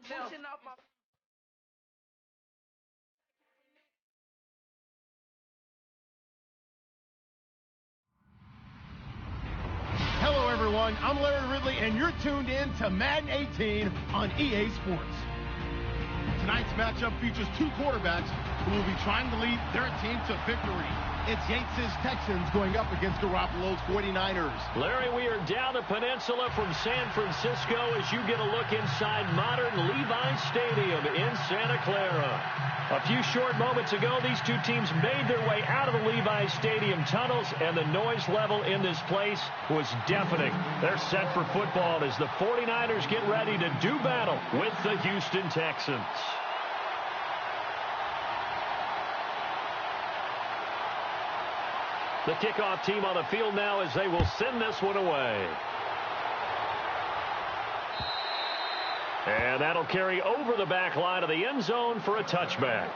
pushing up my... Hello, everyone. I'm Larry Ridley, and you're tuned in to Madden 18 on EA Sports. Tonight's matchup features two quarterbacks who will be trying to lead their team to victory. It's Yates' Texans going up against Garoppolo's 49ers. Larry, we are down the peninsula from San Francisco as you get a look inside modern Levi Stadium in Santa Clara. A few short moments ago, these two teams made their way out of the Levi Stadium tunnels, and the noise level in this place was deafening. They're set for football as the 49ers get ready to do battle with the Houston Texans. The kickoff team on the field now as they will send this one away. And that'll carry over the back line of the end zone for a touchback.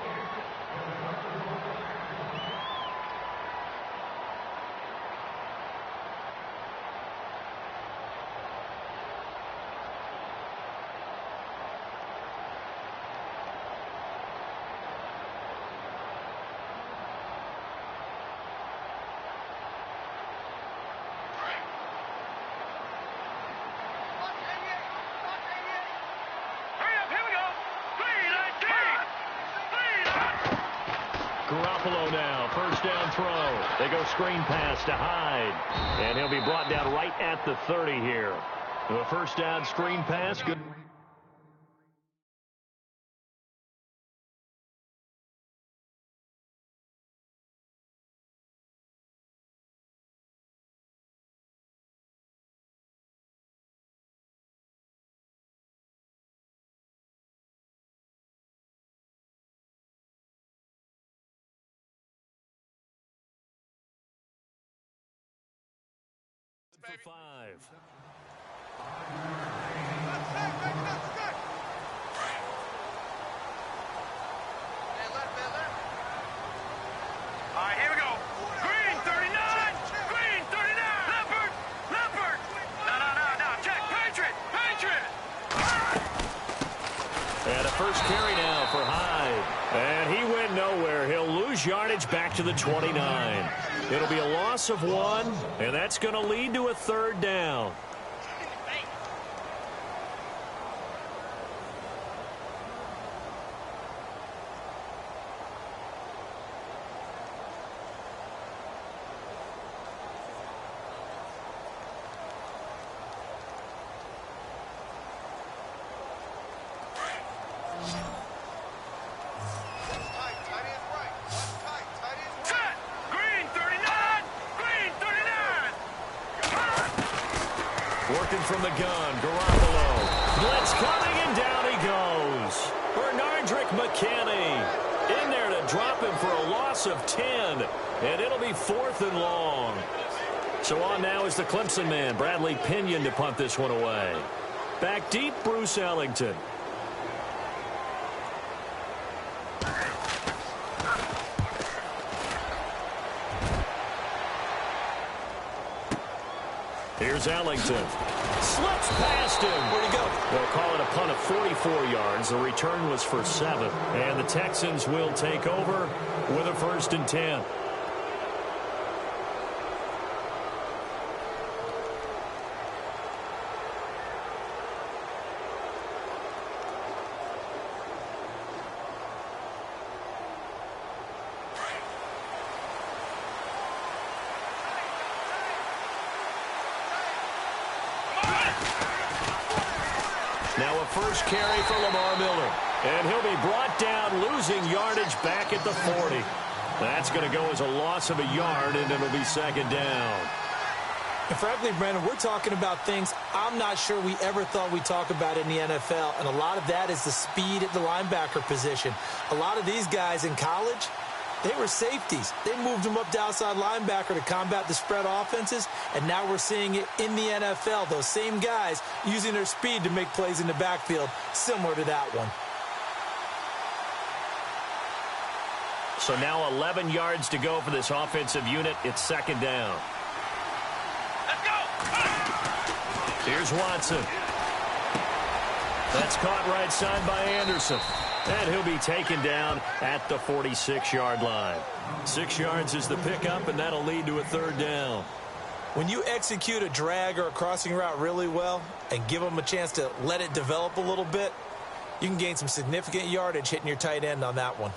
Garoppolo now, first down throw. They go screen pass to Hyde. And he'll be brought down right at the 30 here. The first down screen pass. Good. For 5. All right, here we go. Green 39. Green 39. Leopard. No. Check. Patriot. And a first carry now for Hyde. And he went nowhere. He'll lose yardage back to the 29. It'll be a loss of 1, and that's going to lead to a third down. Working from the gun, Garoppolo. Blitz coming, and down he goes. Bernardrick McKinney in there to drop him for a loss of 10. And it'll be 4th and long. So on now is the Clemson man, Bradley Pinion, to punt this one away. Back deep, Bruce Ellington. Here's Ellington. Slips past him. Where'd he go? They'll call it a punt of 44 yards. The return was for 7. And the Texans will take over with a 1st and 10. Now a first carry for Lamar Miller. And he'll be brought down, losing yardage back at the 40. That's going to go as a loss of a yard, and it'll be 2nd down. And frankly, Brandon, we're talking about things I'm not sure we ever thought we'd talk about in the NFL. And a lot of that is the speed at the linebacker position. A lot of these guys in college, they were safeties. They moved them up to outside linebacker to combat the spread offenses, and now we're seeing it in the NFL. Those same guys using their speed to make plays in the backfield, similar to that one. So now 11 yards to go for this offensive unit. It's 2nd down. Let's go! Here's Watson. That's caught right side by Anderson. And he'll be taken down at the 46-yard line. 6 yards is the pickup, and that'll lead to a 3rd down. When you execute a drag or a crossing route really well and give them a chance to let it develop a little bit, you can gain some significant yardage hitting your tight end on that one.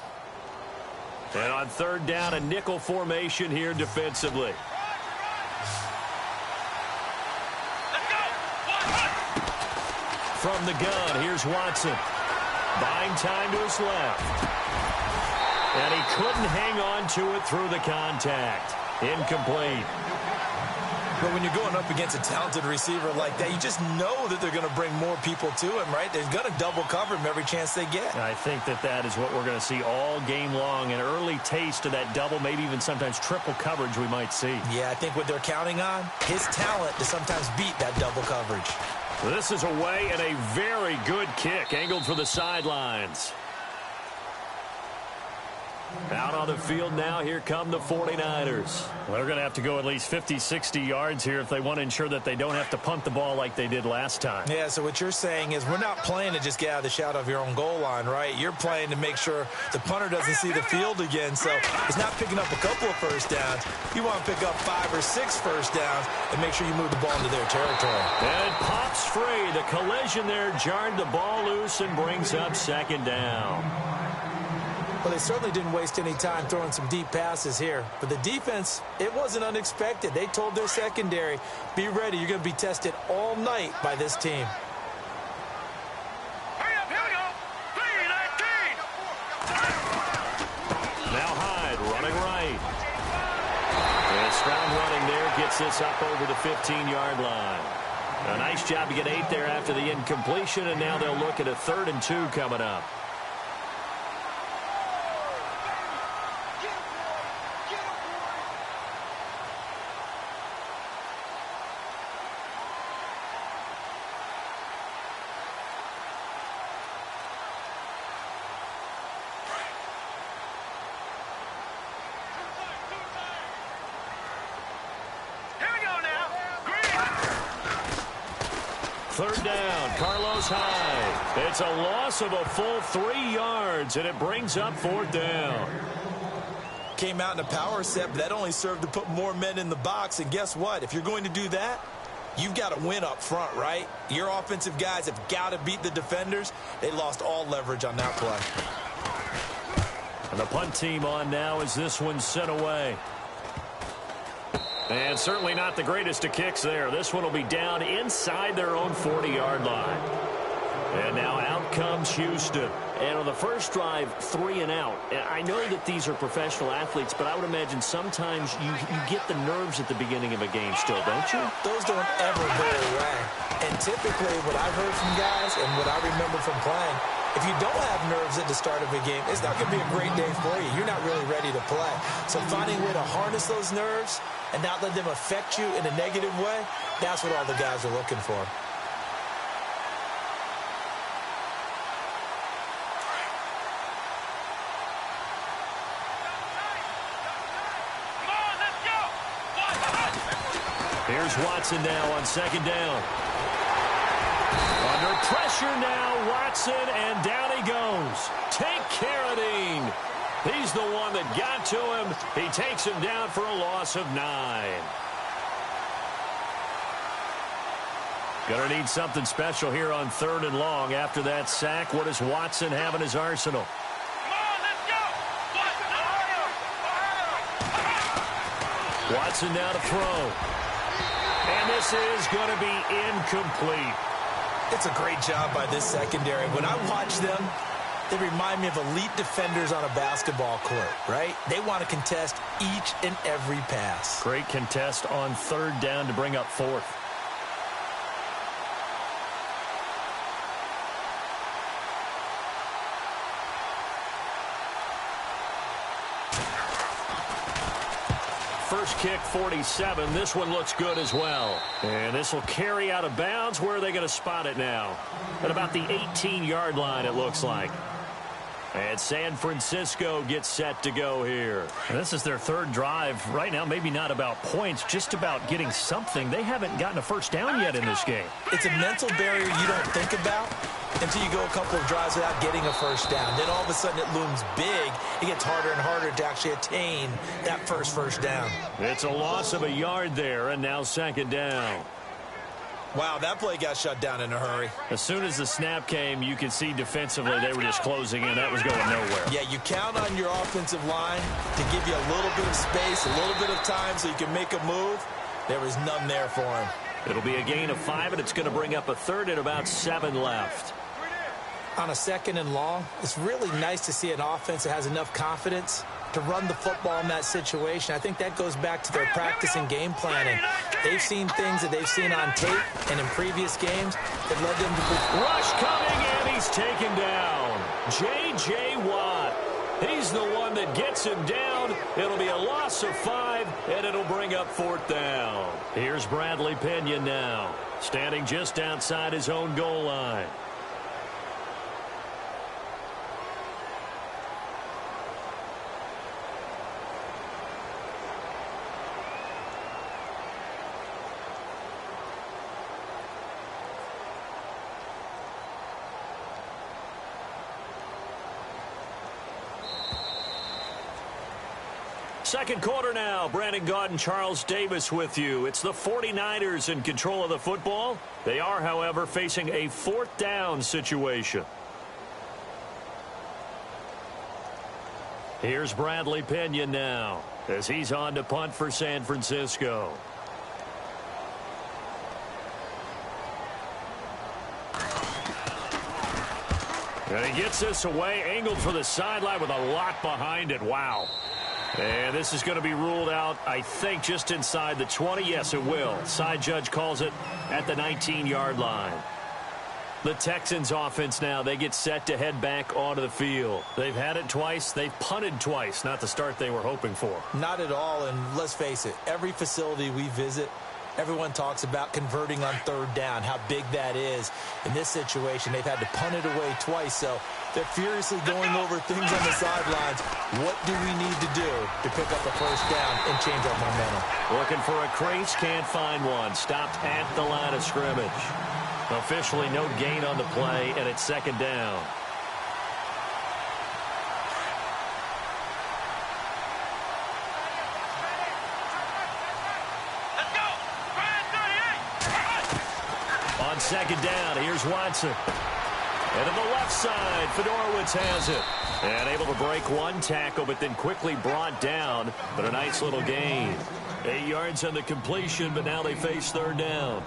And on 3rd down, a nickel formation here defensively. From the gun, here's Watson. Buying time to his left. And he couldn't hang on to it through the contact. Incomplete. But when you're going up against a talented receiver like that, you just know that they're going to bring more people to him, right? They're going to double cover him every chance they get. I think that is what we're going to see all game long. An early taste of that double, maybe even sometimes triple coverage we might see. Yeah, I think what they're counting on, his talent to sometimes beat that double coverage. This is away and a very good kick angled for the sidelines. Out on the field now, here come the 49ers. Well, they're going to have to go at least 50, 60 yards here if they want to ensure that they don't have to punt the ball like they did last time. Yeah, so what you're saying is we're not playing to just get out of the shadow of your own goal line, right? You're playing to make sure the punter doesn't see the field again, so it's not picking up a couple of first downs. You want to pick up 5 or 6 first downs and make sure you move the ball into their territory. And it pops free. The collision there jarred the ball loose and brings up 2nd down. Well, they certainly didn't waste any time throwing some deep passes here. But the defense, it wasn't unexpected. They told their secondary, be ready. You're going to be tested all night by this team. Hurry up, here we go. 3-19. Now Hyde running right. And strong running there gets this up over the 15-yard line. A nice job to get 8 there after the incompletion, and now they'll look at a 3rd and 2 coming up. Third down, Carlos Hyde. It's a loss of a full 3 yards, and it brings up 4th down. Came out in a power set, but that only served to put more men in the box. And guess what? If you're going to do that, you've got to win up front, right? Your offensive guys have got to beat the defenders. They lost all leverage on that play. And the punt team on now as this one's sent away. And certainly not the greatest of kicks there. This one will be down inside their own 40-yard line. And now out comes Houston. And on the first drive, 3 and out. I know that these are professional athletes, but I would imagine sometimes you get the nerves at the beginning of a game still, don't you? Those don't ever go away. And typically what I've heard from guys and what I remember from playing, if you don't have nerves at the start of a game, it's not going to be a great day for you. You're not really ready to play. So finding a way to harness those nerves and not let them affect you in a negative way, that's what all the guys are looking for. Here's Watson now on 2nd down. Under pressure now, Watson, and down he goes. Take Carradine. He's the one that got to him. He takes him down for a loss of 9. Gonna need something special here on 3rd and long. After that sack, what does Watson have in his arsenal? Watson now to throw. And this is going to be incomplete. It's a great job by this secondary. When I watch them, they remind me of elite defenders on a basketball court, right? They want to contest each and every pass. Great contest on 3rd down to bring up 4th. First kick, 47. This one looks good as well. And this will carry out of bounds. Where are they going to spot it now? At about the 18-yard line, it looks like. And San Francisco gets set to go here. And this is their 3rd drive. Right now, maybe not about points, just about getting something. They haven't gotten a first down yet in this game. It's a mental barrier you don't think about, until you go a couple of drives without getting a first down. Then all of a sudden it looms big. It gets harder and harder to actually attain that first down. It's a loss of a yard there, and now second down. Wow, that play got shut down in a hurry. As soon as the snap came, you could see defensively they were just closing in. That was going nowhere. Yeah, you count on your offensive line to give you a little bit of space, a little bit of time so you can make a move. There was none there for him. It'll be a gain of 5, and it's going to bring up a third and about 7 left. On a second and long, it's really nice to see an offense that has enough confidence to run the football in that situation. I think that goes back to their practice and game planning. They've seen things that they've seen on tape and in previous games that led them to... Rush coming, and he's taken down. J.J. Watt. He's the one that gets him down. It'll be a loss of 5, and it'll bring up 4th down. Here's Bradley Pinion now, standing just outside his own goal line. Second quarter now. Brandon Gaudin and Charles Davis with you. It's the 49ers in control of the football. They are, however, facing a 4th down situation. Here's Bradley Pinion now as he's on to punt for San Francisco. And he gets this away, angled for the sideline with a lot behind it. Wow. And this is going to be ruled out, I think, just inside the 20. Yes, it will. Side judge calls it at the 19-yard line. The Texans offense now, they get set to head back onto the field. They've had it twice. They've punted twice. Not the start they were hoping for. Not at all, and let's face it, every facility we visit, everyone talks about converting on 3rd down, how big that is. In this situation, they've had to punt it away twice, so they're furiously going over things on the sidelines. What do we need to do to pick up a 1st down and change our momentum? Looking for a crease, can't find one. Stopped at the line of scrimmage. Officially no gain on the play, and it's 2nd down. On 2nd down, here's Watson. And to the left side, Fedorowicz has it. And able to break one tackle, but then quickly brought down. But a nice little gain. 8 yards on the completion, but now they face 3rd down.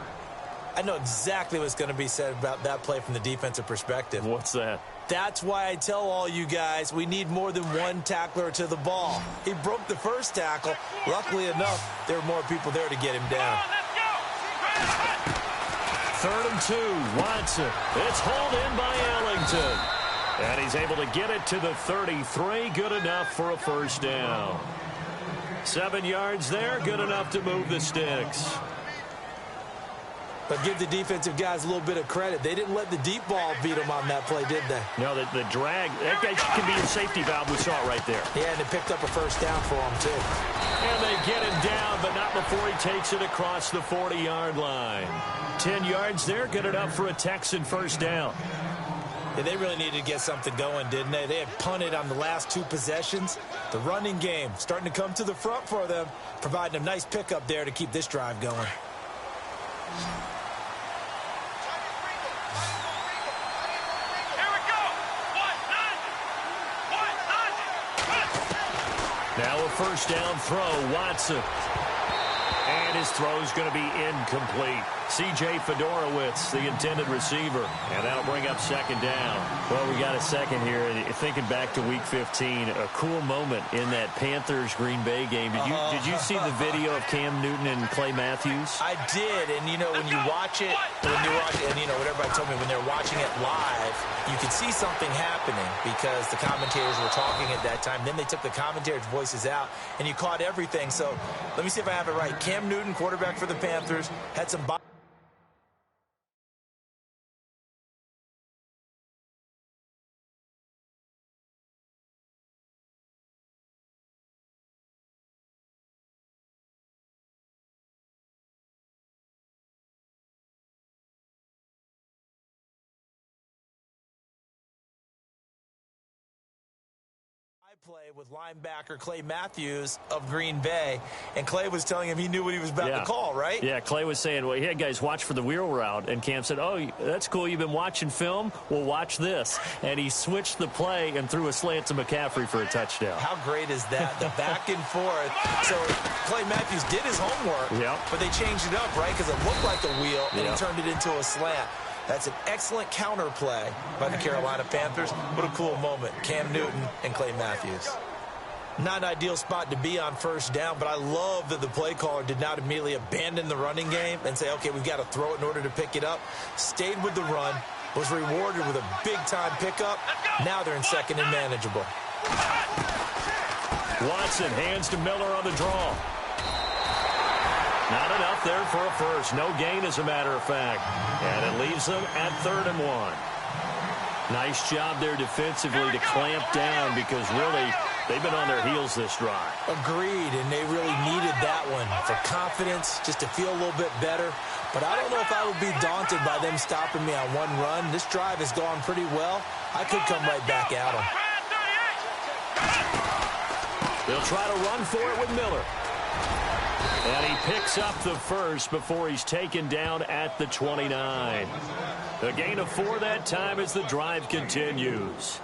I know exactly what's going to be said about that play from the defensive perspective. What's that? That's why I tell all you guys we need more than one tackler to the ball. He broke the first tackle. Luckily enough, there were more people there to get him down. 3rd and 2, Watson. It's hauled in by Ellington. And he's able to get it to the 33. Good enough for a 1st down. 7 yards there. Good enough to move the sticks. But give the defensive guys a little bit of credit. They didn't let the deep ball beat them on that play, did they? No, the drag, that guy can be your safety valve. We saw it right there. Yeah, and it picked up a 1st down for him, too. And they get him down, but not before he takes it across the 40-yard line. 10 yards there, good enough for a Texan 1st down. Yeah, they really needed to get something going, didn't they? They had punted on the last 2 possessions. The running game starting to come to the front for them, providing a nice pickup there to keep this drive going. Now a 1st down throw, Watson. And his throw's going to be incomplete. C.J. Fedorowicz, the intended receiver. And that'll bring up 2nd down. Well, we got a second here. Thinking back to Week 15, a cool moment in that Panthers-Green Bay game. Did you see the video of Cam Newton and Clay Matthews? I did, and you know, when you watch it, and you know what everybody told me, when they're watching it live, you could see something happening because the commentators were talking at that time. Then they took the commentators' voices out, and you caught everything. So let me see if I have it right. Cam Newton, quarterback for the Panthers, had some play with linebacker Clay Matthews of Green Bay, and Clay was telling him he knew what he was about to call, right? Yeah, Clay was saying, well, hey, guys, watch for the wheel route. And Cam said, oh, that's cool. You've been watching film? Well, watch this. And he switched the play and threw a slant to McCaffrey for a touchdown. How great is that? The back and forth. So Clay Matthews did his homework, but they changed it up, right? Because it looked like a wheel, and he turned it into a slant. That's an excellent counter play by the Carolina Panthers. What a cool moment. Cam Newton and Clay Matthews. Not an ideal spot to be on first down, but I love that the play caller did not immediately abandon the running game and say, okay, we've got to throw it in order to pick it up. Stayed with the run, was rewarded with a big-time pickup. Now they're in second and manageable. Watson hands to Miller on the draw. Not enough there for a first. No gain, as a matter of fact. And it leaves them at 3rd and 1. Nice job there defensively to clamp down because really they've been on their heels this drive. Agreed, and they really needed that one for confidence, just to feel a little bit better. But I don't know if I would be daunted by them stopping me on one run. This drive has gone pretty well. I could come right back at them. They'll try to run for it with Miller. And he picks up the first before he's taken down at the 29. A gain of 4 that time as the drive continues.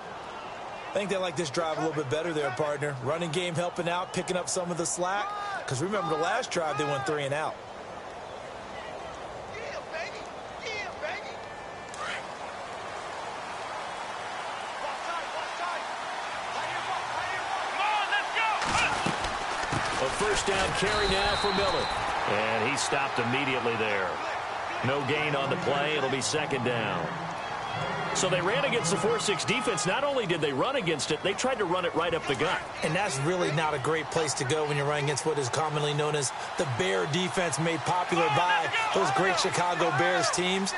I think they like this drive a little bit better there, partner. Running game helping out, picking up some of the slack. Because remember, the last drive, they went 3 and out. A first down carry now for Miller. And he stopped immediately there. No gain on the play. It'll be 2nd down. So they ran against the 4-6 defense. Not only did they run against it, they tried to run it right up the gut. And that's really not a great place to go when you're running against what is commonly known as the Bear defense, made popular by those great Chicago Bears teams.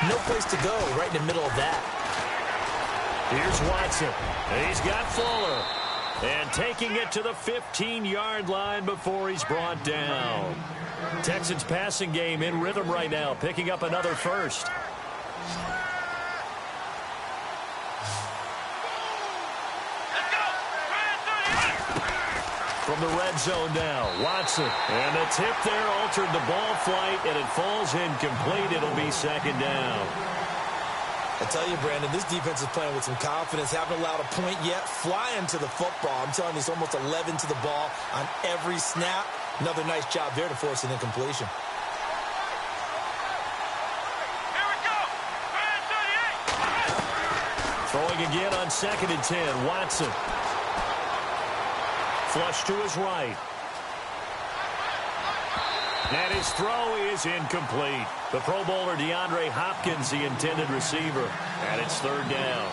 No place to go right in the middle of that. Here's Watson. And he's got Fuller. And taking it to the 15-yard line before he's brought down. Texans passing game in rhythm right now, picking up another first. From the red zone now, Watson. And the tip there altered the ball flight, and it falls incomplete. It'll be 2nd down. I tell you, Brandon, this defense is playing with some confidence. Haven't allowed a point yet. Flying to the football. I'm telling you, it's almost 11 to the ball on every snap. Another nice job there to force an incompletion. Here we go. Throwing again on 2nd and 10. Watson. Flush to his right. And his throw is incomplete. The Pro Bowler DeAndre Hopkins, the intended receiver. And it's 3rd down.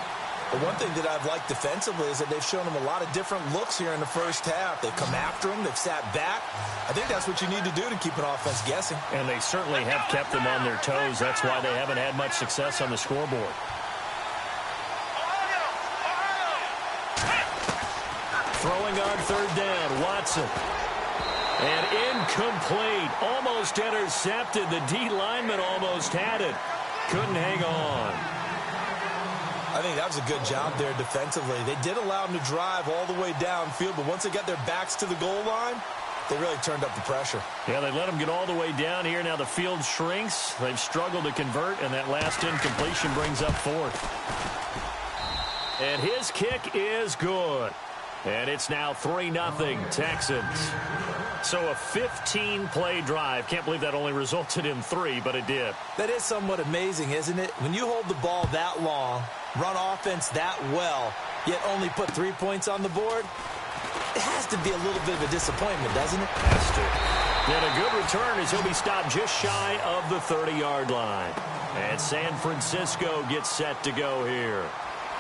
The one thing that I've liked defensively is that they've shown him a lot of different looks here in the first half. They've come after him. They've sat back. I think that's what you need to do to keep an offense guessing. And they certainly have kept them on their toes. That's why they haven't had much success on the scoreboard. Throwing on 3rd down, Watson. And incomplete. Almost intercepted. The D lineman almost had it. Couldn't hang on. I think that was a good job there defensively. They did allow them to drive all the way downfield, but once they got their backs to the goal line, they really turned up the pressure. Yeah, they let them get all the way down here. Now the field shrinks. They've struggled to convert, and that last incompletion brings up 4th. And his kick is good. And it's now 3-0 Texans. So a 15-play drive. Can't believe that only resulted in 3, but it did. That is somewhat amazing, isn't it? When you hold the ball that long, run offense that well, yet only put 3 points on the board, it has to be a little bit of a disappointment, doesn't it? Has to. And a good return as he'll be stopped just shy of the 30-yard line. And San Francisco gets set to go here.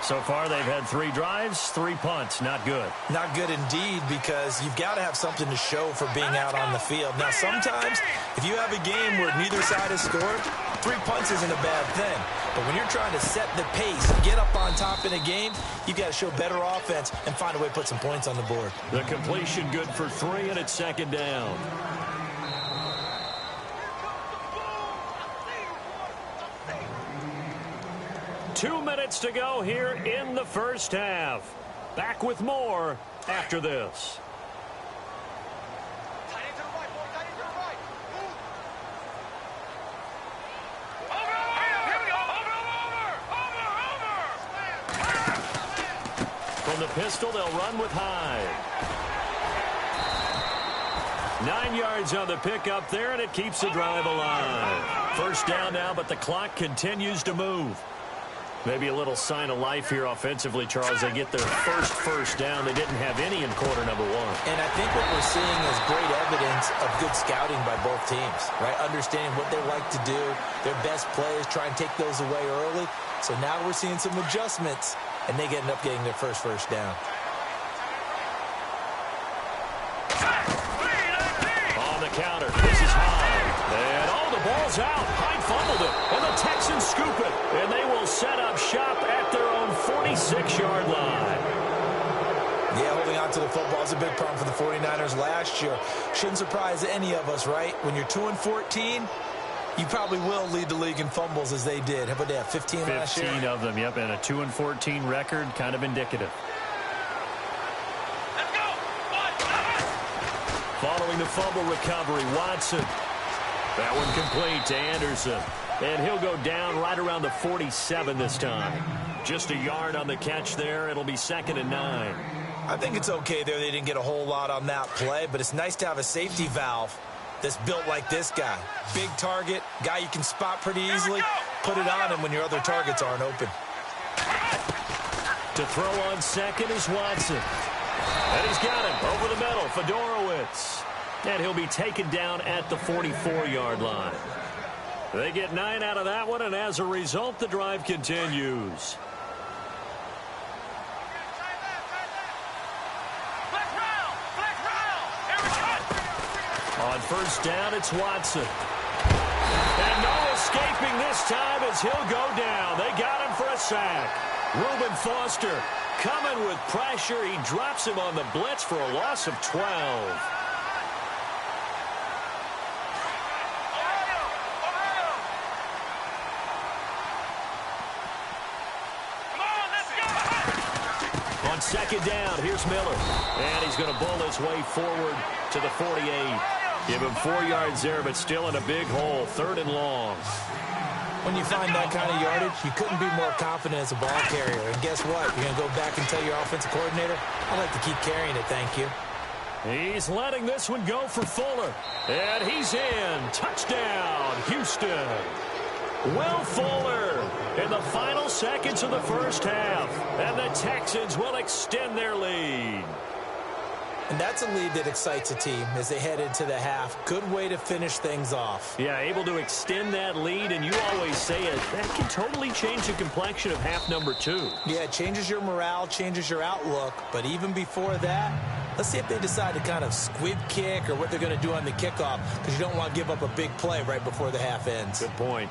So far, they've had 3 drives, 3 punts. Not good. Not good indeed, because you've got to have something to show for being out on the field. Now, sometimes, if you have a game where neither side has scored, 3 punts isn't a bad thing. But when you're trying to set the pace, get up on top in a game, you've got to show better offense and find a way to put some points on the board. The completion good for 3, and it's 2nd down. 2 minutes to go here in the first half. Back with more after this. From the pistol, they'll run with Hyde. 9 yards on the pickup there, and it keeps the drive alive. First down now, but the clock continues to move. Maybe a little sign of life here offensively, Charles. They get their first down. They didn't have any in quarter number one. And I think what we're seeing is great evidence of good scouting by both teams, right? Understanding what they like to do, their best plays, try and take those away early. So now we're seeing some adjustments, and they end up getting their first down. On the counter, this is Hyde. And the ball's out. Hyde fumbled it, and the Texans scoop it. And they will set up shop at their own 46-yard line. Yeah, holding on to the football is a big problem for the 49ers last year. Shouldn't surprise any of us, right? When you're 2-14, you probably will lead the league in fumbles as they did. How about that, 15 last year? 15 of them, yep, and a 2-14 record, kind of indicative. Let's go. Following the fumble recovery, Watson. That one complete to Anderson. And he'll go down right around the 47 this time. Just a yard on the catch there. It'll be 2nd and 9. I think it's okay there. They didn't get a whole lot on that play, but it's nice to have a safety valve that's built like this guy. Big target, guy you can spot pretty easily. Put it on him when your other targets aren't open. To throw on second is Watson. And he's got him over the middle, Fedorowicz. And he'll be taken down at the 44-yard line. They get 9 out of that one, and as a result, the drive continues. On first down, it's Watson. And no escaping this time as he'll go down. They got him for a sack. Reuben Foster coming with pressure. He drops him on the blitz for a loss of 12. On second down, here's Miller. And he's going to bull his way forward to the 48. Give him 4 yards there, but still in a big hole. 3rd and long. When you find that kind of yardage, you couldn't be more confident as a ball carrier. And guess what? You're going to go back and tell your offensive coordinator, I'd like to keep carrying it, thank you. He's letting this one go for Fuller. And he's in. Touchdown, Houston. Will Fuller in the final seconds of the first half. And the Texans will extend their lead. And that's a lead that excites a team as they head into the half. Good way to finish things off. Yeah, able to extend that lead, and you always say it, that can totally change the complexion of half number 2. Yeah, it changes your morale, changes your outlook. But even before that, let's see if they decide to kind of squib kick or what they're going to do on the kickoff, because you don't want to give up a big play right before the half ends. Good point.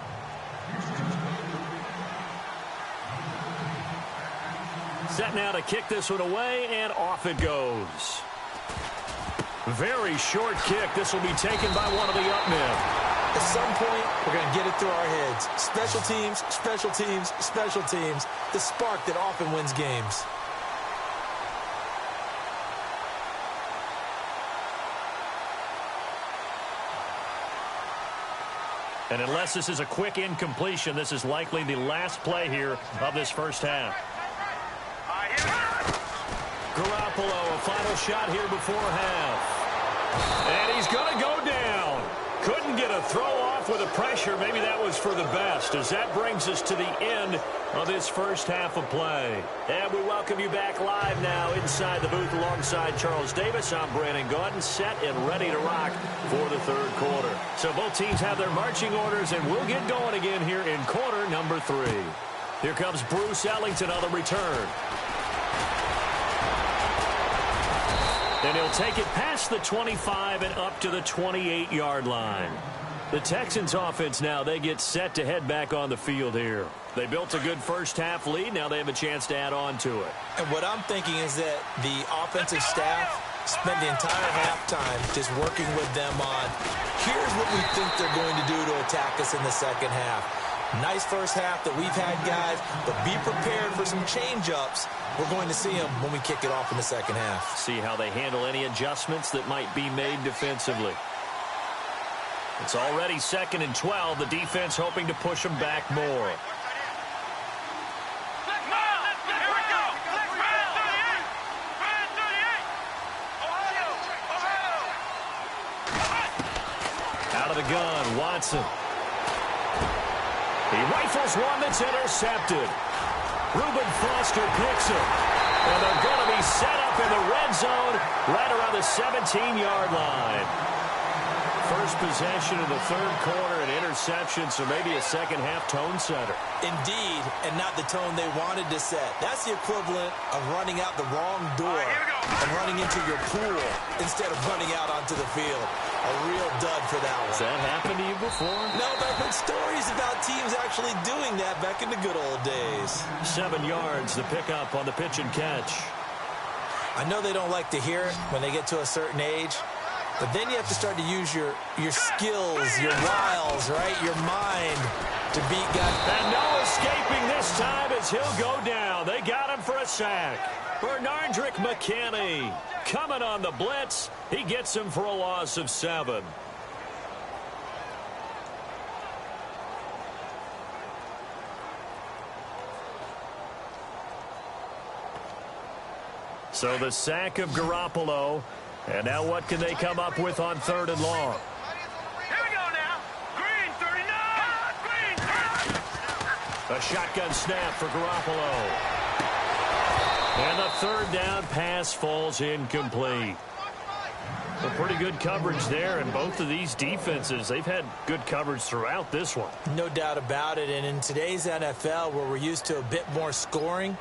Set now to kick this one away, and off it goes. Very short kick. This will be taken by one of the up men. At some point, we're going to get it through our heads. Special teams, special teams, special teams. The spark that often wins games. And unless this is a quick incompletion, this is likely the last play here of this first half. Garoppolo, a final shot here before half. And he's going to go down. Couldn't get a throw off with the pressure. Maybe that was for the best, as that brings us to the end of this first half of play. And we welcome you back live now inside the booth alongside Charles Davis. I'm Brandon Gaudin, set and ready to rock for the third quarter. So both teams have their marching orders, and we'll get going again here in quarter number 3. Here comes Bruce Ellington on the return. And he'll take it past the 25 and up to the 28-yard line. The Texans offense now, they get set to head back on the field here. They built a good first half lead. Now they have a chance to add on to it. And what I'm thinking is that the offensive staff spent the entire halftime just working with them on, here's what we think they're going to do to attack us in the second half. Nice first half that we've had, guys, but be prepared for some change-ups. We're going to see them when we kick it off in the second half. See how they handle any adjustments that might be made defensively. It's already 2nd and 12. The defense hoping to push them back more. Out of the gun, Watson. He rifles one that's intercepted. Reuben Foster picks it. And they're going to be set up in the red zone right around the 17-yard line. First possession of the third quarter, an interception, so maybe a second-half tone setter. Indeed, and not the tone they wanted to set. That's the equivalent of running out the wrong door and running into your pool instead of running out onto the field. A real dud for that one. Has that happened to you before? No, but I've heard stories about teams actually doing that back in the good old days. 7 yards, the pickup on the pitch and catch. I know they don't like to hear it when they get to a certain age, but then you have to start to use your skills, your wiles, right, your mind to beat guys. And no escaping this time as he'll go down. They got him for a sack. Bernardrick McKinney coming on the blitz. He gets him for a loss of 7. So the sack of Garoppolo. And now what can they come up with on 3rd and long? Here we go now. Green 39. Green. A shotgun snap for Garoppolo. And the 3rd down pass falls incomplete. Well, pretty good coverage there, and both of these defenses, they've had good coverage throughout this one. No doubt about it, and in today's NFL, where we're used to a bit more scoring,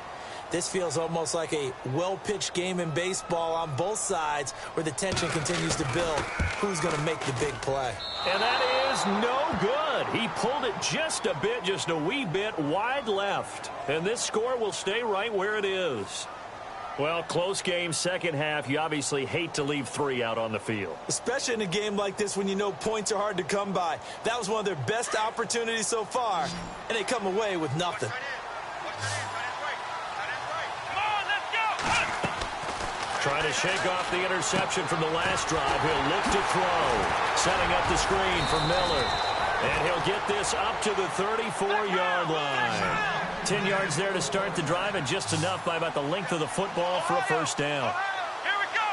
this feels almost like a well-pitched game in baseball on both sides where the tension continues to build. Who's going to make the big play? And that is no good. He pulled it just a bit, just a wee bit wide left. And this score will stay right where it is. Well, close game, second half. You obviously hate to leave 3 out on the field. Especially in a game like this when you know points are hard to come by. That was one of their best opportunities so far, and they come away with nothing. Trying to shake off the interception from the last drive. He'll look to throw. Setting up the screen for Miller. And he'll get this up to the 34-yard line. 10 yards there to start the drive, and just enough by about the length of the football for a first down. Here we go.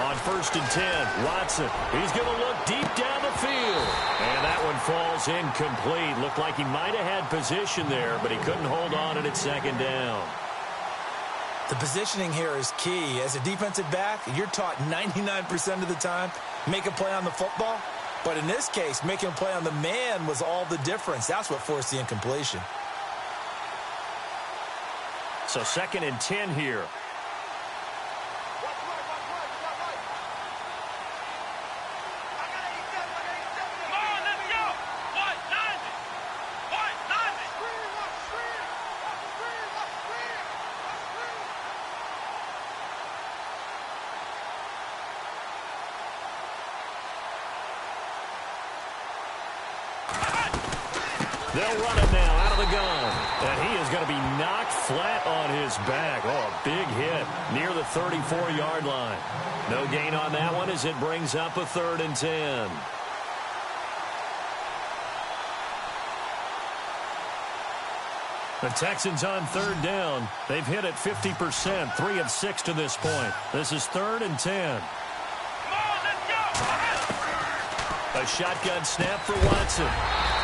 On 1st and 10, Watson. He's going to look deep down the field. And that one falls incomplete. Looked like he might have had position there, but he couldn't hold on at 2nd down. The positioning here is key. As a defensive back, you're taught 99% of the time, make a play on the football. But in this case, making a play on the man was all the difference. That's what forced the incompletion. So 2nd and 10 here. They'll run it now out of the gun. And he is going to be knocked flat on his back. Oh, a big hit near the 34-yard line. No gain on that one as it brings up a 3rd and 10. The Texans on 3rd down. They've hit it 50%, 3 of 6 to this point. This is 3rd and 10. A shotgun snap for Watson.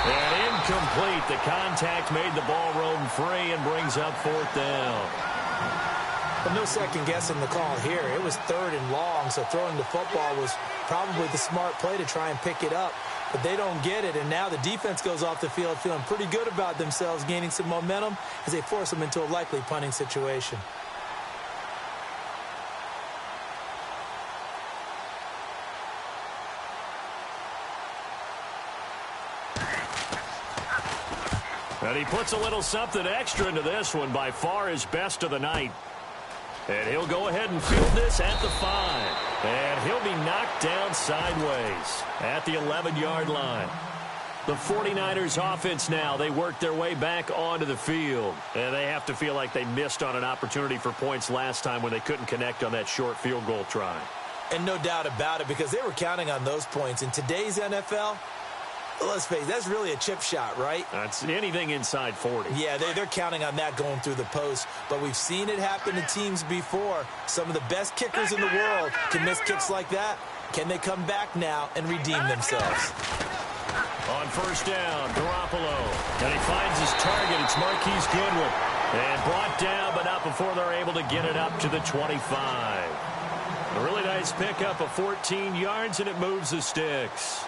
And incomplete. The contact made the ball roam free and brings up 4th down. But no second guessing the call here. It was 3rd and long, so throwing the football was probably the smart play to try and pick it up. But they don't get it, and now the defense goes off the field feeling pretty good about themselves, gaining some momentum as they force them into a likely punting situation. And he puts a little something extra into this one, by far his best of the night. And he'll go ahead and field this at the 5. And he'll be knocked down sideways at the 11-yard line. The 49ers offense now, they work their way back onto the field. And they have to feel like they missed on an opportunity for points last time when they couldn't connect on that short field goal try. And no doubt about it, because they were counting on those points. In today's NFL, let's face it, that's really a chip shot, right? That's anything inside 40. Yeah, they're counting on that going through the post. But we've seen it happen to teams before. Some of the best kickers in the world can miss kicks like that. Can they come back now and redeem themselves? On first down, Garoppolo. And he finds his target. It's Marquise Goodwin. And brought down, but not before they're able to get it up to the 25. A really nice pickup of 14 yards, and it moves the sticks.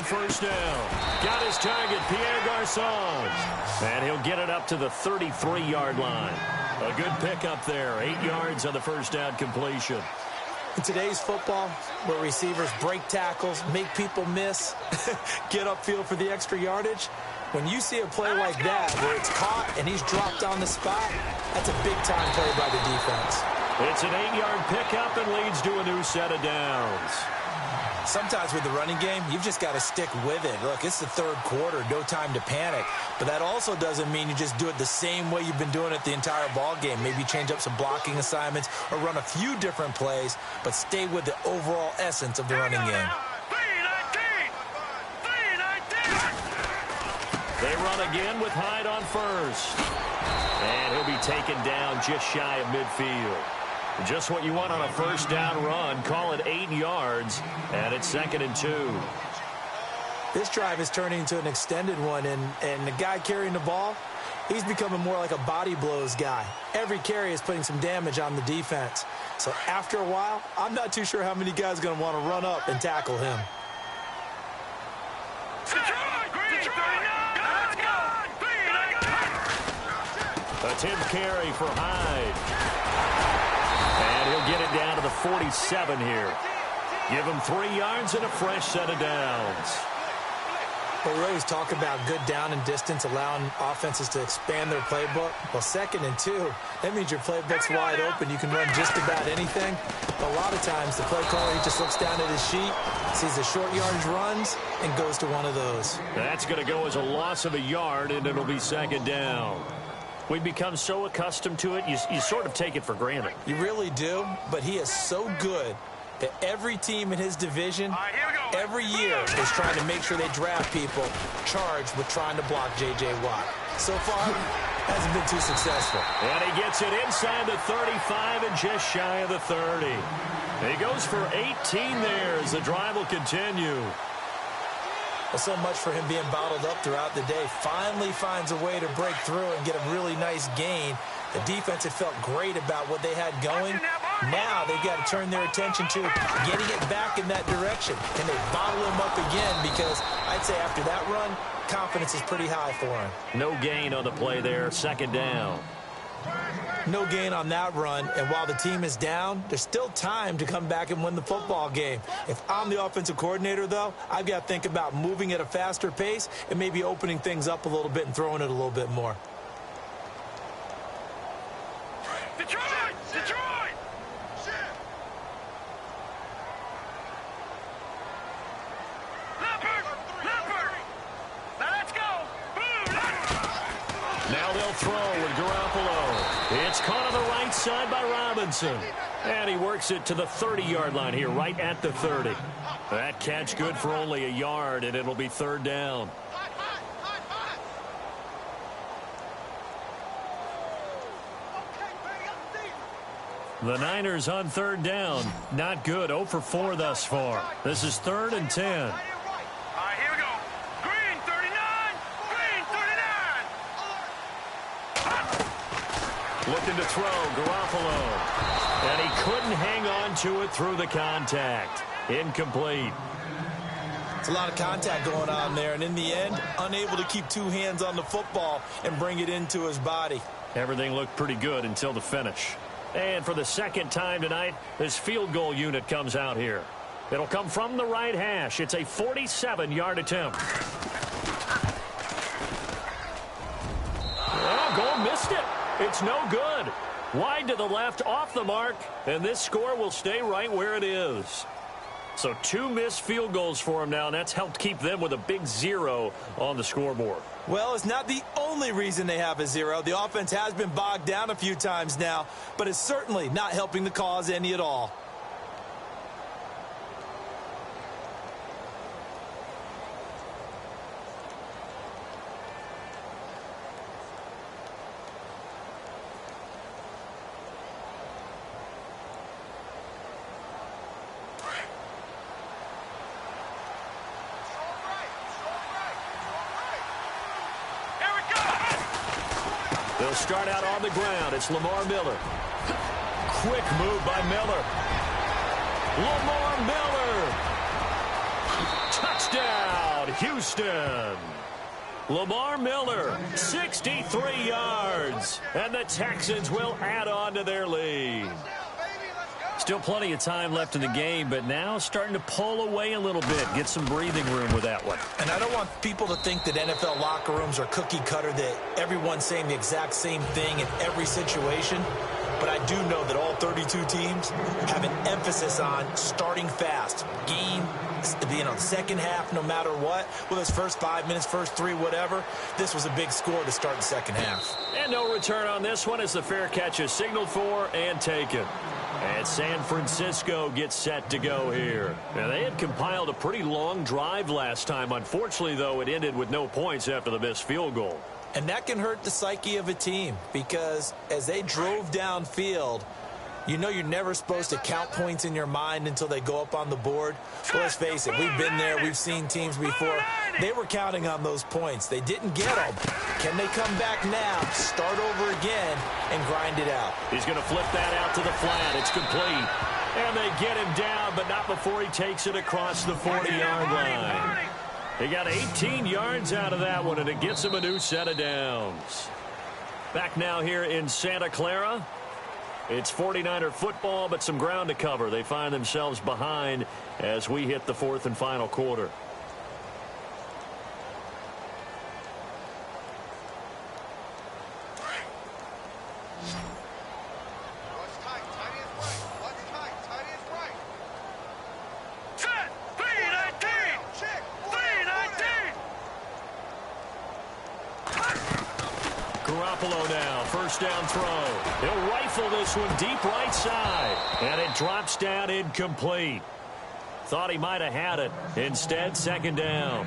First down. Got his target, Pierre Garçon. And he'll get it up to the 33-yard line. A good pickup there. 8 yards on the first down completion. In today's football, where receivers break tackles, make people miss, get upfield for the extra yardage, when you see a play like that where it's caught and he's dropped on the spot, that's a big-time play by the defense. It's an 8-yard pickup and leads to a new set of downs. Sometimes with the running game, you've just got to stick with it. Look, it's the third quarter, no time to panic. But that also doesn't mean you just do it the same way you've been doing it the entire ball game. Maybe change up some blocking assignments or run a few different plays, but stay with the overall essence of the running game. They run again with Hyde on first. And he'll be taken down just shy of midfield. Just what you want on a first down run. Call it 8 yards, and it's 2nd and 2. This drive is turning into an extended one, and the guy carrying the ball, he's becoming more like a body blows guy. Every carry is putting some damage on the defense. So after a while, I'm not too sure how many guys are going to want to run up and tackle him. Attempt carry for Hyde. And he'll get it down to the 47 here. Give him 3 yards and a fresh set of downs. Well, we always talk about good down and distance, allowing offenses to expand their playbook. Well, 2nd and 2, that means your playbook's wide open. You can run just about anything. But a lot of times, the play caller, he just looks down at his sheet, sees the short yardage runs, and goes to one of those. That's going to go as a loss of a yard, and it'll be 2nd down. We've become so accustomed to it, you sort of take it for granted. You really do, but he is so good that every team in his division, every year, is trying to make sure they draft people charged with trying to block J.J. Watt. So far, hasn't been too successful. And he gets it inside the 35 and just shy of the 30. He goes for 18 there as the drive will continue. Well, so much for him being bottled up throughout the day. Finally finds a way to break through and get a really nice gain. The defense had felt great about what they had going. Now they've got to turn their attention to getting it back in that direction. Can they bottle him up again? Because I'd say after that run, confidence is pretty high for him. No gain on the play there. 2nd down. No gain on that run, and while the team is down, there's still time to come back and win the football game. If I'm the offensive coordinator, though, I've got to think about moving at a faster pace and maybe opening things up a little bit and throwing it a little bit more. Detroit! Detroit! Leopard! Leopard! Now let's go! Boom! Now they'll throw with Garoppolo. It's caught on the right side by Robinson. And he works it to the 30-yard line here, right at the 30. That catch good for only a yard, and it'll be 3rd down. The Niners on 3rd down. Not good. 0 for 4 thus far. This is 3rd and 10. All right, here we go. Green 39! Green 39! Looking to throw, Garoppolo. And he couldn't hang on to it through the contact. Incomplete. It's a lot of contact going on there, and in the end, unable to keep 2 hands on the football and bring it into his body. Everything looked pretty good until the finish. And for the second time tonight, this field goal unit comes out here. It'll come from the right hash. It's a 47-yard attempt. Oh, goal missed it. It's no good. Wide to the left, off the mark, and this score will stay right where it is. So 2 missed field goals for him now, and that's helped keep them with a big 0 on the scoreboard. Well, it's not the only reason they have a 0. The offense has been bogged down a few times now, but it's certainly not helping the cause any at all. They'll start out on the ground. It's Lamar Miller. Quick move by Miller. Lamar Miller. Touchdown, Houston. Lamar Miller, 63 yards. And the Texans will add on to their lead. Still plenty of time left in the game, but now starting to pull away a little bit. Get some breathing room with that one. And I don't want people to think that NFL locker rooms are cookie cutter, that everyone's saying the exact same thing in every situation. But I do know that all 32 teams have an emphasis on starting fast. Game, the second half, no matter what. Whether it's first 5 minutes, first 3, whatever. This was a big score to start the second half. And no return on this one as the fair catch is signaled for and taken. And San Francisco gets set to go here. Now, they had compiled a pretty long drive last time. Unfortunately, though, it ended with no points after the missed field goal. And that can hurt the psyche of a team because as they drove downfield, you know you're never supposed to count points in your mind until they go up on the board. Well, let's face it, we've been there. We've seen teams before. They were counting on those points. They didn't get them. Can they come back now, start over again, and grind it out? He's going to flip that out to the flat. It's complete. And they get him down, but not before he takes it across the 40-yard line. He got 18 yards out of that one, and it gets him a new set of downs. Back now here in Santa Clara. It's 49er football, but some ground to cover. They find themselves behind as we hit the 4th and final quarter. Garoppolo now, first down throw. He'll rifle this one deep right side. And it drops down incomplete. Thought he might have had it. Instead, second down.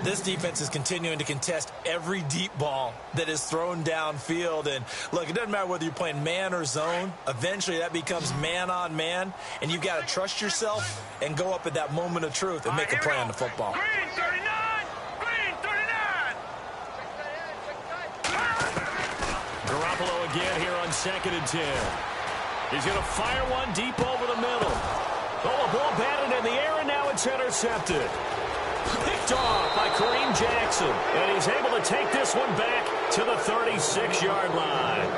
This defense is continuing to contest every deep ball that is thrown downfield. And, look, it doesn't matter whether you're playing man or zone. Eventually, that becomes man on man. And you've got to trust yourself and go up at that moment of truth and make a play on the football. Green 39! Green 39! Garoppolo again here on 2nd and 10. He's going to fire one deep over the middle. Oh, a ball batted in the air, and now it's intercepted. Picked off by Kareem Jackson. And he's able to take this one back to the 36-yard line.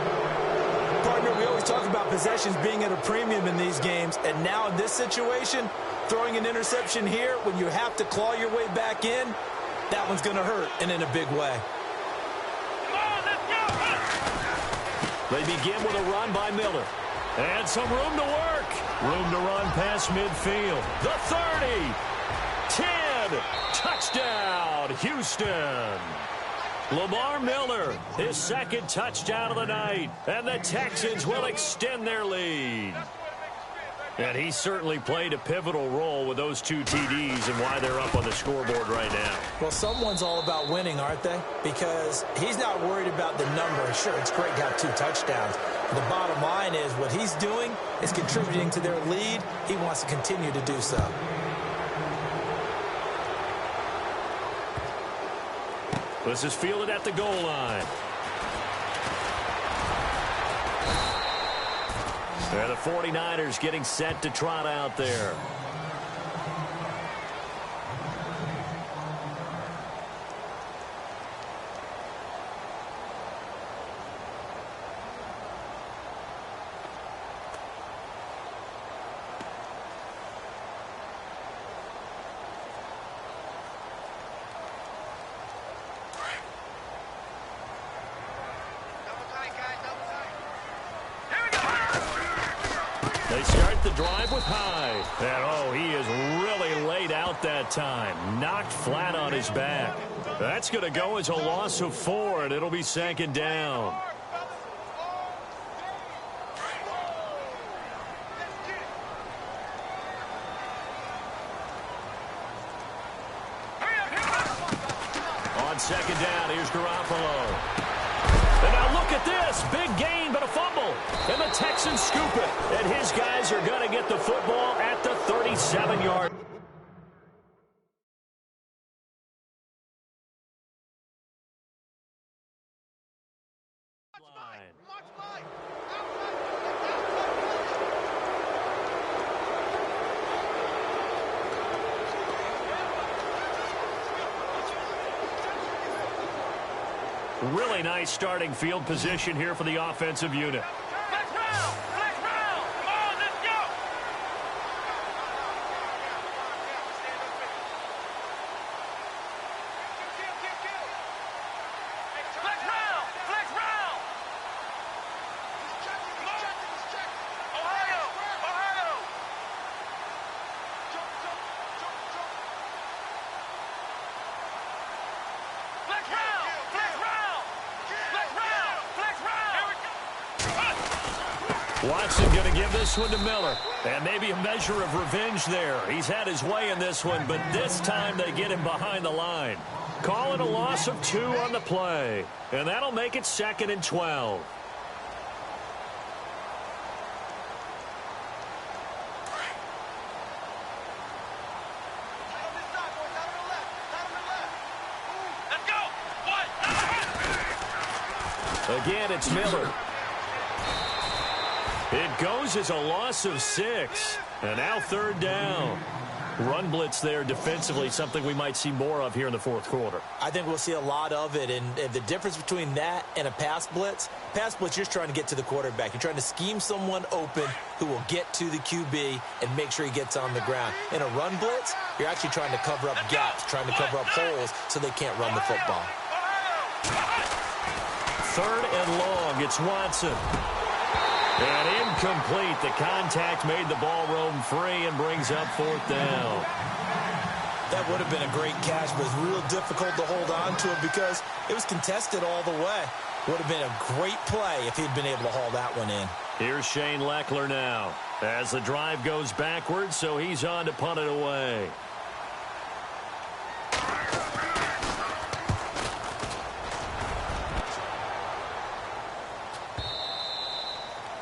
Partner, we always talk about possessions being at a premium in these games. And now in this situation, throwing an interception here when you have to claw your way back in, that one's going to hurt, and in a big way. They begin with a run by Miller. And some room to work. Room to run past midfield. The 30. 10. Touchdown, Houston. Lamar Miller, his second touchdown of the night. And the Texans will extend their lead. And he certainly played a pivotal role with those 2 TDs and why they're up on the scoreboard right now. Well, someone's all about winning, aren't they? Because he's not worried about the number. Sure, it's great to have 2 touchdowns. But the bottom line is what he's doing is contributing to their lead. He wants to continue to do so. This is fielded at the goal line. They're the 49ers getting set to trot out there. the drive with Hyde. And, oh, he is really laid out that time. Knocked flat on his back. That's going to go as a loss of 4, and it'll be 2nd down. On 2nd down, here's Garoppolo. And now look at this. Big gain, but a fumble. And the Texans scoop it. And his guys are going to get the football at the 37-yard line. Really nice starting field position here for the offensive unit. Flex round! Flex round! Come on, let's go! Flex round! Flex round! Ohio! Ohio! Flex round! Flex round! Watson going to give this one to Miller. And maybe a measure of revenge there. He's had his way in this one, but this time they get him behind the line. Call it a loss of 2 on the play. And that'll make it 2nd and 12. Again, it's Miller. It goes as a loss of 6. And now 3rd down. Run blitz there defensively, something we might see more of here in the 4th quarter. I think we'll see a lot of it. And the difference between that and a pass blitz, you're just trying to get to the quarterback. You're trying to scheme someone open who will get to the QB and make sure he gets on the ground. In a run blitz, you're actually trying to cover up gaps, trying to cover up holes so they can't run the football. 3rd and long. It's Watson. And incomplete. The contact made the ball roam free and brings up 4th down. That would have been a great catch, but it's real difficult to hold on to it because it was contested all the way. Would have been a great play if he'd been able to haul that one in. Here's Shane Leckler now as the drive goes backwards, so he's on to punt it away.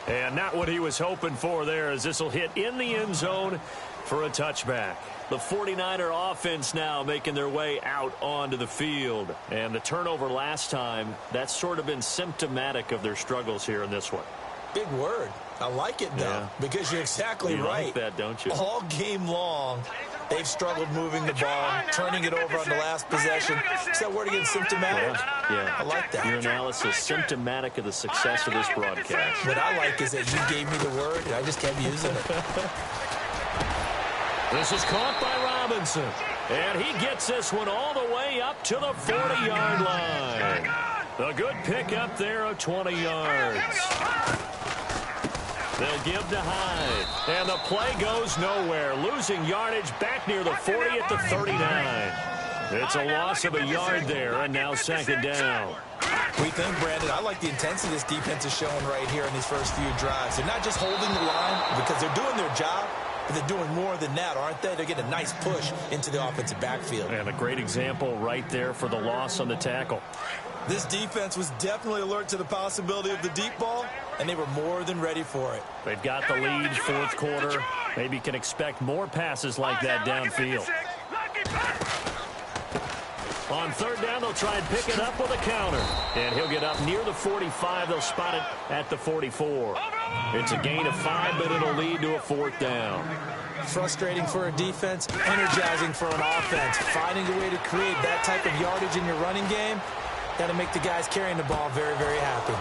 And not what he was hoping for there, as this will hit in the end zone for a touchback. The 49er offense now making their way out onto the field. And the turnover last time, that's sort of been symptomatic of their struggles here in this one. Big word. I like it, though, because you're exactly right. You like that, don't you? All game long, they've struggled moving the ball, turning it over on the last possession. Is that word again, symptomatic? Yeah. I like that. Your analysis, symptomatic of the success of this broadcast. What I like is that you gave me the word, and I just kept using it. This is caught by Robinson. And he gets this one all the way up to the 40-yard line. A good pickup there of 20 yards. They'll give to Hyde. And the play goes nowhere. Losing yardage back near the 40 at the 39. It's a loss of a yard there, and now 2nd down. We think, Brandon, I like the intensity this defense is showing right here in these first few drives. They're not just holding the line because they're doing their job, but they're doing more than that, aren't they? They're getting a nice push into the offensive backfield. And a great example right there for the loss on the tackle. This defense was definitely alert to the possibility of the deep ball, and they were more than ready for it. They've got the lead, 4th quarter. Maybe can expect more passes like that downfield. On 3rd down, they'll try and pick it up with a counter. And he'll get up near the 45. They'll spot it at the 44. It's a gain of 5, but it'll lead to a 4th down. Frustrating for a defense, energizing for an offense. Finding a way to create that type of yardage in your running game, got to make the guys carrying the ball very, very happy.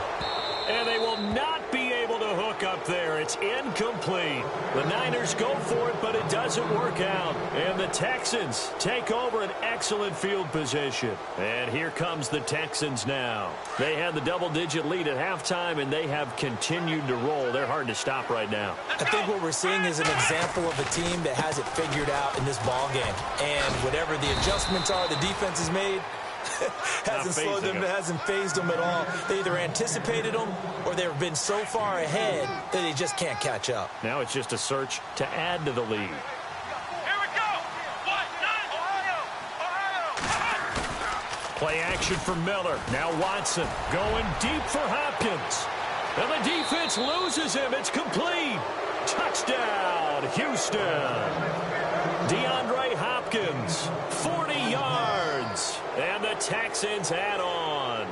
And they will not be able to hook up up there. It's incomplete. The Niners go for it, but it doesn't work out. And the Texans take over an excellent field position. And here comes the Texans now. They had the double-digit lead at halftime, and they have continued to roll. They're hard to stop right now. I think what we're seeing is an example of a team that has it figured out in this ball game. And whatever the adjustments are the defense has made, hasn't slowed them, hasn't phased them at all. They either anticipated them or they've been so far ahead that they just can't catch up. Now it's just a search to add to the lead. Here we go. Ohio. Play action for Miller. Now Watson going deep for Hopkins. And the defense loses him. It's complete. Touchdown, Houston. DeAndre Hopkins, 40 yards. And the Texans add on.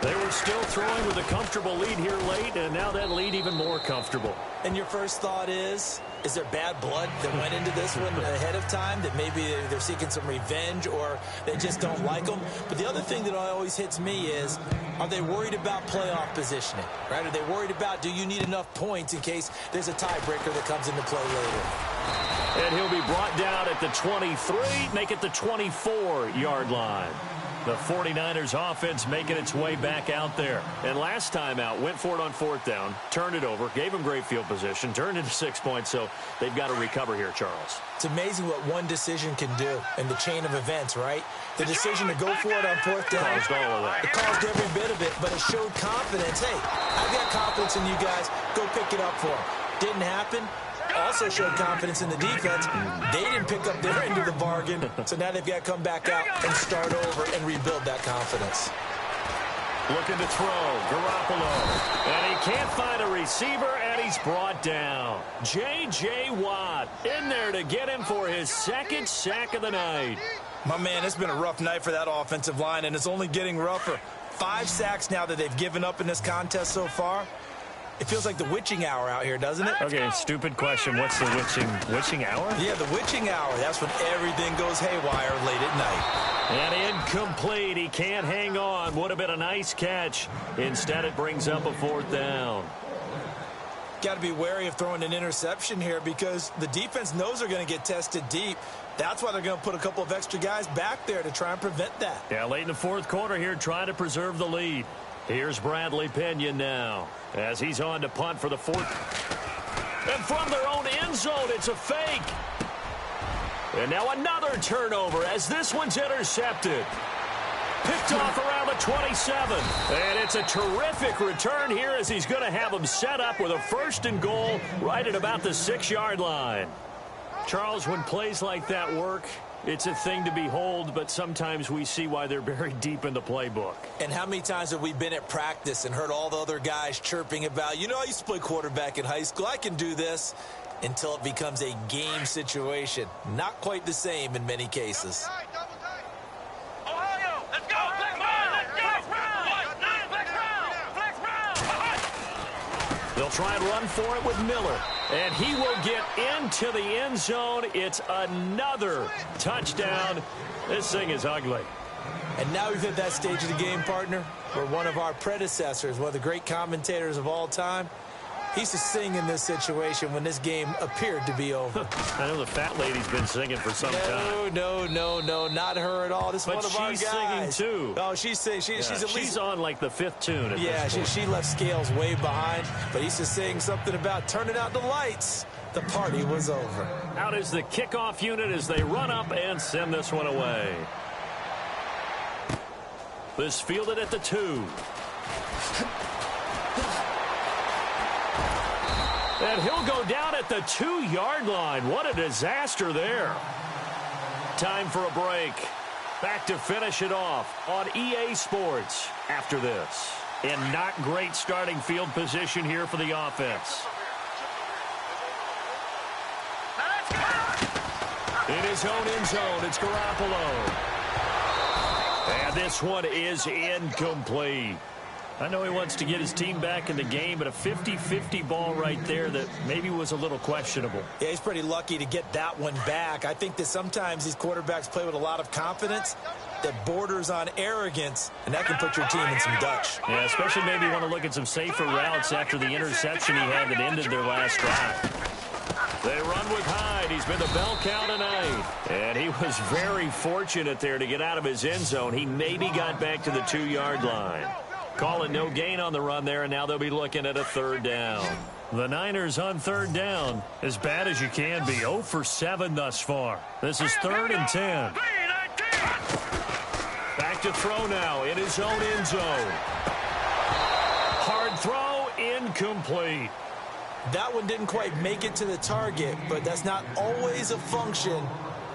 They were still throwing with a comfortable lead here late, and now that lead even more comfortable. And your first thought is there bad blood that went into this one ahead of time, that maybe they're seeking some revenge or they just don't like them? But the other thing that always hits me is, are they worried about playoff positioning, right? Are they worried about, do you need enough points in case there's a tiebreaker that comes into play later? And he'll be brought down at the 23, make it the 24-yard line. The 49ers offense making its way back out there. And last time out, went for it on fourth down, turned it over, gave them great field position, turned into 6 points, so they've got to recover here, Charles. It's amazing what one decision can do in the chain of events, right? The decision to go for it on fourth down. Caused all of that. It caused every bit of it, but it showed confidence. Hey, I've got confidence in you guys. Go pick it up for them. Didn't happen. Also showed confidence in the defense. They didn't pick up their end of the bargain, so now they've got to come back out and start over and rebuild that confidence. Looking to throw, Garoppolo. And he can't find a receiver, and he's brought down. J.J. Watt in there to get him for his second sack of the night. My man, it's been a rough night for that offensive line, and it's only getting rougher. 5 sacks now that they've given up in this contest so far. It feels like the witching hour out here, doesn't it? Okay, stupid question. What's the witching hour? Yeah, the witching hour. That's when everything goes haywire late at night. And incomplete. He can't hang on. Would have been a nice catch. Instead, it brings up a fourth down. Got to be wary of throwing an interception here because the defense knows they're going to get tested deep. That's why they're going to put a couple of extra guys back there to try and prevent that. Yeah, late in the fourth quarter here, trying to preserve the lead. Here's Bradley Pinion now as he's on to punt for the fourth. And from their own end zone, it's a fake. And now another turnover as this one's intercepted. Picked off around the 27. And it's a terrific return here as he's going to have them set up with a first and goal right at about the 6-yard line. Charles, when plays like that work, it's a thing to behold, but sometimes we see why they're buried deep in the playbook. And how many times have we been at practice and heard all the other guys chirping about, you know, I used to play quarterback in high school, I can do this, until it becomes a game situation. Not quite the same in many cases. Ohio, let's go. Flex round. They'll try and run for it with Miller. And he will get into the end zone. It's another touchdown. This thing is ugly. And now we've hit that stage of the game, partner, where one of our predecessors, one of the great commentators of all time, he used to sing in this situation when this game appeared to be over. I know the fat lady's been singing for some time. No, not her at all. This is one of our guys. But she's singing, too. Oh, she's singing. She's on, like, the 5th tune at this point. She left Scales way behind, but he used to sing something about turning out the lights. The party was over. Out is the kickoff unit as they run up and send this one away. This fielded at the 2. And he'll go down at the 2-yard line. What a disaster there. Time for a break. Back to finish it off on EA Sports after this. And not great starting field position here for the offense. In his own end zone, it's Garoppolo. And this one is incomplete. I know he wants to get his team back in the game, but a 50-50 ball right there that maybe was a little questionable. Yeah, he's pretty lucky to get that one back. I think that sometimes these quarterbacks play with a lot of confidence that borders on arrogance, and that can put your team in some Dutch. Yeah, especially maybe you want to look at some safer routes after the interception he had that ended their last drive. They run with Hyde. He's been the bell cow tonight. And he was very fortunate there to get out of his end zone. He maybe got back to the 2-yard line. Call it no gain on the run there, and now they'll be looking at a 3rd down. The Niners on 3rd down, as bad as you can be. 0 for 7 thus far. This is 3rd and 10. Back to throw now in his own end zone. Hard throw, incomplete. That one didn't quite make it to the target, but that's not always a function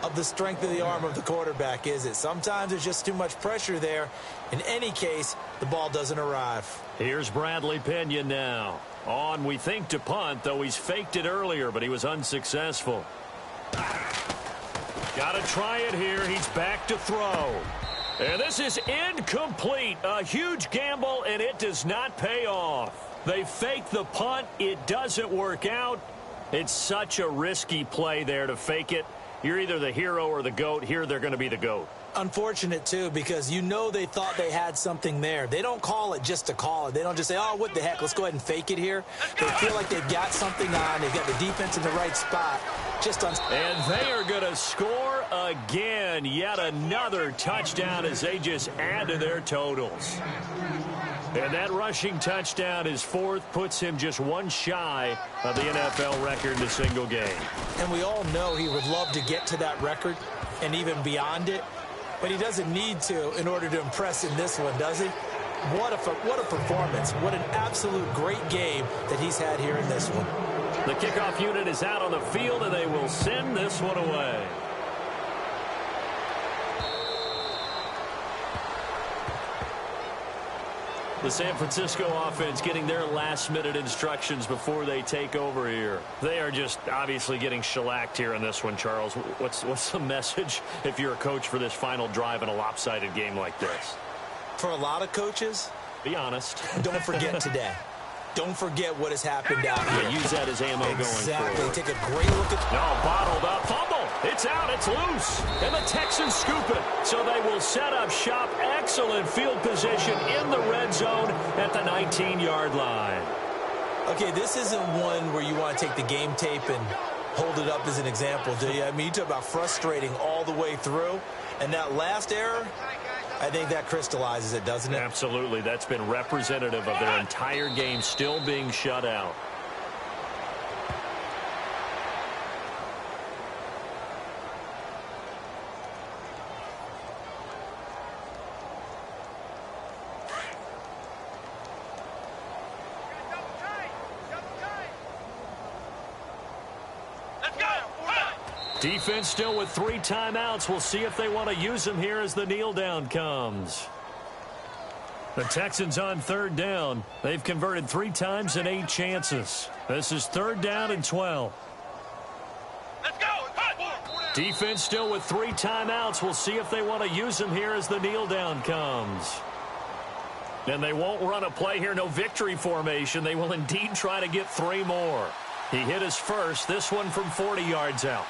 of the strength of the arm of the quarterback, is it? Sometimes there's just too much pressure there. In any case, the ball doesn't arrive. Here's Bradley Pena now. On, we think, to punt, though he's faked it earlier, but he was unsuccessful. Got to try it here. He's back to throw. And this is incomplete. A huge gamble, and it does not pay off. They fake the punt. It doesn't work out. It's such a risky play there to fake it. You're either the hero or the GOAT. Here they're going to be the GOAT. Unfortunate, too, because you know they thought they had something there. They don't call it just to call it. They don't just say, oh, what the heck, let's go ahead and fake it here. They feel like they've got something on. They've got the defense in the right spot. And they are going to score again. Yet another touchdown as they just add to their totals. And that rushing touchdown, his 4th, puts him just one shy of the NFL record in a single game. And we all know he would love to get to that record and even beyond it. But he doesn't need to in order to impress in this one, does he? What a performance. What an absolute great game that he's had here in this one. The kickoff unit is out on the field, and they will send this one away. The San Francisco offense getting their last-minute instructions before they take over here. They are just obviously getting shellacked here in this one, Charles. What's the message if you're a coach for this final drive in a lopsided game like this? For a lot of coaches, be honest. Don't forget today. Don't forget what has happened out here. Yeah, use that as ammo going forward. Take a great look at... No, bottled up. Fumble. It's out. It's loose. And the Texans scoop it. So they will set up shop. Excellent field position in the red zone at the 19-yard line. Okay, this isn't one where you want to take the game tape and hold it up as an example, do you? I mean, you talk about frustrating all the way through. And that last error, I think that crystallizes it, doesn't it? Absolutely. That's been representative of their entire game still being shut out. Defense still with 3 timeouts. We'll see if they want to use them here as the kneel down comes. The Texans on 3rd down. They've converted 3 times and 8 chances. This is 3rd down and 12. Let's go. Defense still with 3 timeouts. We'll see if they want to use them here as the kneel down comes. And they won't run a play here. No victory formation. They will indeed try to get 3 more. He hit his first. This one from 40 yards out.